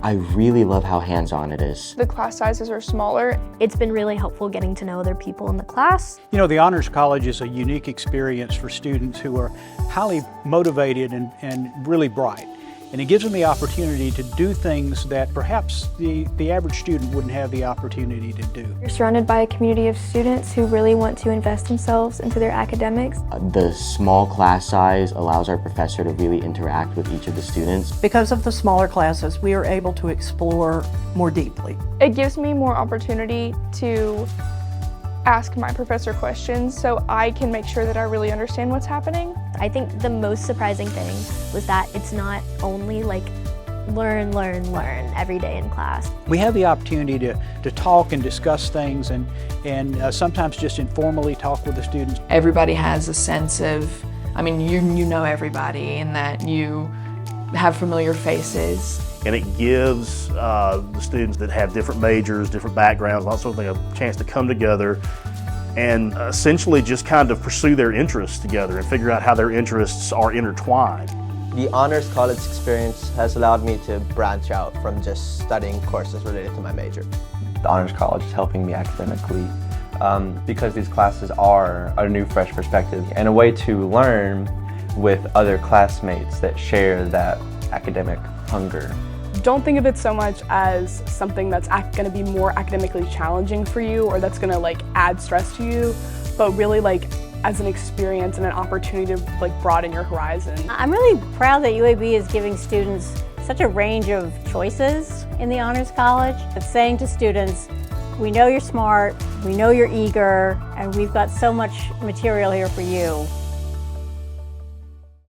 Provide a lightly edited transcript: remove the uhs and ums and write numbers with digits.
I really love how hands-on it is. The class sizes are smaller. It's been really helpful getting to know other people in the class. You know, the Honors College is a unique experience for students who are highly motivated and really bright. And it gives them the opportunity to do things that perhaps the average student wouldn't have the opportunity to do. You're surrounded by a community of students who really want to invest themselves into their academics. The small class size allows our professor to really interact with each of the students. Because of the smaller classes, we are able to explore more deeply. It gives me more opportunity to ask my professor questions so I can make sure that I really understand what's happening. I think the most surprising thing was that it's not only like learn every day in class. We have the opportunity to talk and discuss things and sometimes just informally talk with the students. Everybody has a sense of, I mean, you know everybody and that you have familiar faces. And it gives the students that have different majors, different backgrounds, lots of things, a chance to come together and essentially just kind of pursue their interests together and figure out how their interests are intertwined. The Honors College experience has allowed me to branch out from just studying courses related to my major. The Honors College is helping me academically because these classes are a new, fresh perspective and a way to learn with other classmates that share that academic hunger. Don't think of it so much as something that's going to be more academically challenging for you or that's going to like add stress to you, but really like as an experience and an opportunity to like broaden your horizon. I'm really proud that UAB is giving students such a range of choices in the Honors College. It's saying to students, we know you're smart, we know you're eager, and we've got so much material here for you.